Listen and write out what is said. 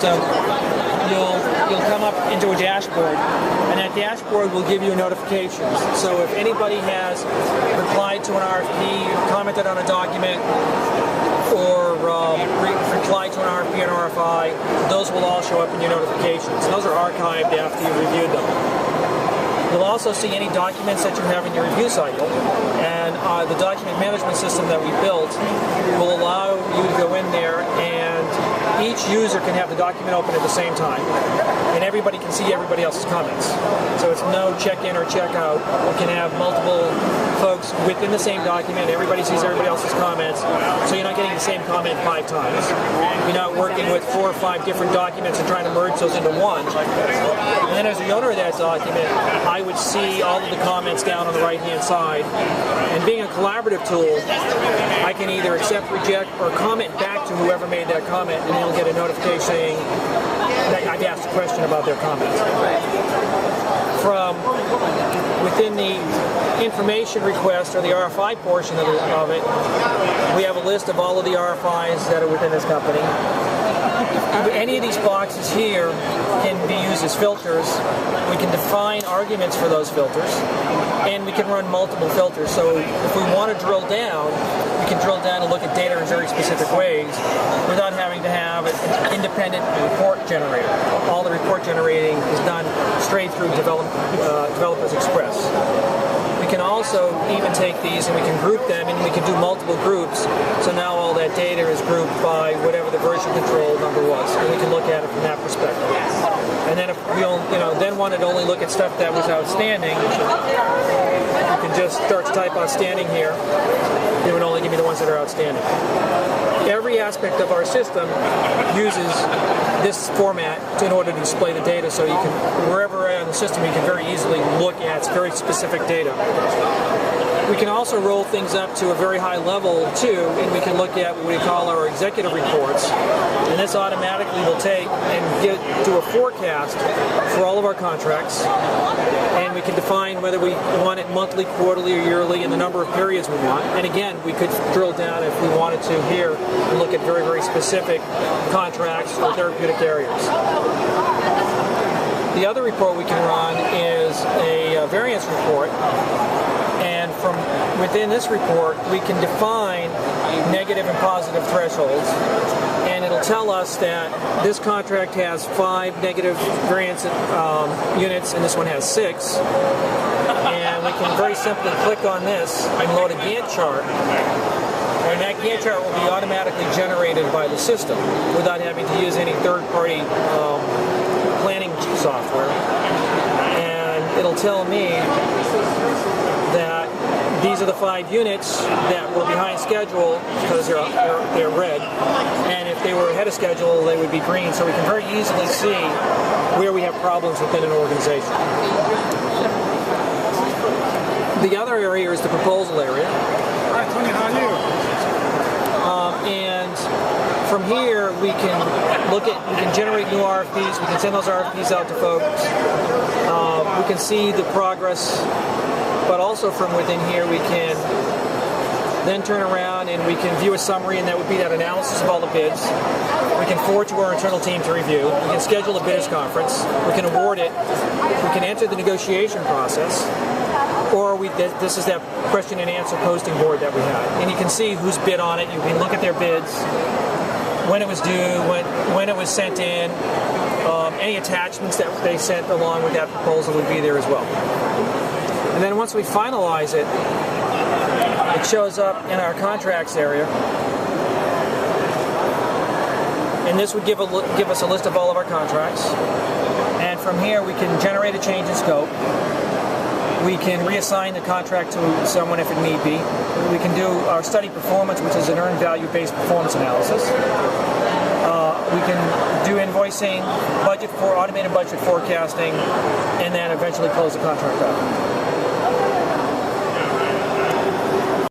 system, you'll come up into a dashboard, and that dashboard will give you notifications. So if anybody has replied to an RFP, commented on a document, or replied to an RFP and RFI, those will all show up in your notifications. Those are archived after you've reviewed them. You'll also see any documents that you have in your review cycle, and the document management system that we built will allow you to go in there, and each user can have the document open at the same time, and everybody can see everybody else's comments. So it's no check-in or check-out. You can have multiple folks within the same document. Everybody sees everybody else's comments, so you're not getting the same comment 5 times. You're not working with 4 or 5 different documents and trying to merge those into one. And then as the owner of that document, I would see all of the comments down on the right-hand side. And being a collaborative tool, I can either accept, reject, or comment back to whoever made that comment, and they'll get a notification saying that I've asked a question about their comment. From within the information request, or the RFI portion of it, we have a list of all of the RFIs that are within this company. Any of these boxes here can be used as filters. We can define arguments for those filters, and we can run multiple filters. So if we want to drill down, we can drill down and look at data in very specific ways without having to have an independent report generator. All the report generating is done straight through Developers Express. We can also even take these and we can group them, and we can do multiple groups. So now all that data is grouped by whatever the version control number was, and we can look at it from that perspective. And then if we then wanted to only look at stuff that was outstanding, you can just start to type outstanding here. It would only give me the ones that are outstanding. Every aspect of our system uses this format in order to display the data, so you can, wherever in the system, you can very easily look at very specific data. We can also roll things up to a very high level too, and we can look at what we call our executive reports, and this automatically will take and do a forecast for all of our contracts, and we can define whether we want it monthly, quarterly, or yearly, and the number of periods we want. And again, we could drill down if we wanted to here and look at very, very specific contracts or therapeutic areas. The other report we can run is a variance report, and from within this report we can define negative and positive thresholds, and it'll tell us that this contract has 5 negative variance units and this one has 6, and we can very simply click on this and load a Gantt chart, and that Gantt chart will be automatically generated by the system without having to use any third-party planning software, and it'll tell me that these are the 5 units that were behind schedule because they're red, and if they were ahead of schedule they would be green, so we can very easily see where we have problems within an organization. The other area is the proposal area. Hi Tony, how are you? And from here we can generate new RFPs, we can send those RFPs out to folks, we can see the progress, but also from within here we can then turn around and we can view a summary, and that would be that analysis of all the bids. We can forward to our internal team to review, we can schedule a bidders conference, we can award it, we can enter the negotiation process, or this is that question and answer posting board that we had. And you can see who's bid on it, you can look at their bids, when it was due, when it was sent in, any attachments that they sent along with that proposal would be there as well. And then once we finalize it, it shows up in our contracts area. And this would give us a list of all of our contracts. And from here we can generate a change in scope. We can reassign the contract to someone if it need be. We can do our study performance, which is an earned value-based performance analysis. We can do invoicing, automated budget forecasting, and then eventually close the contract out.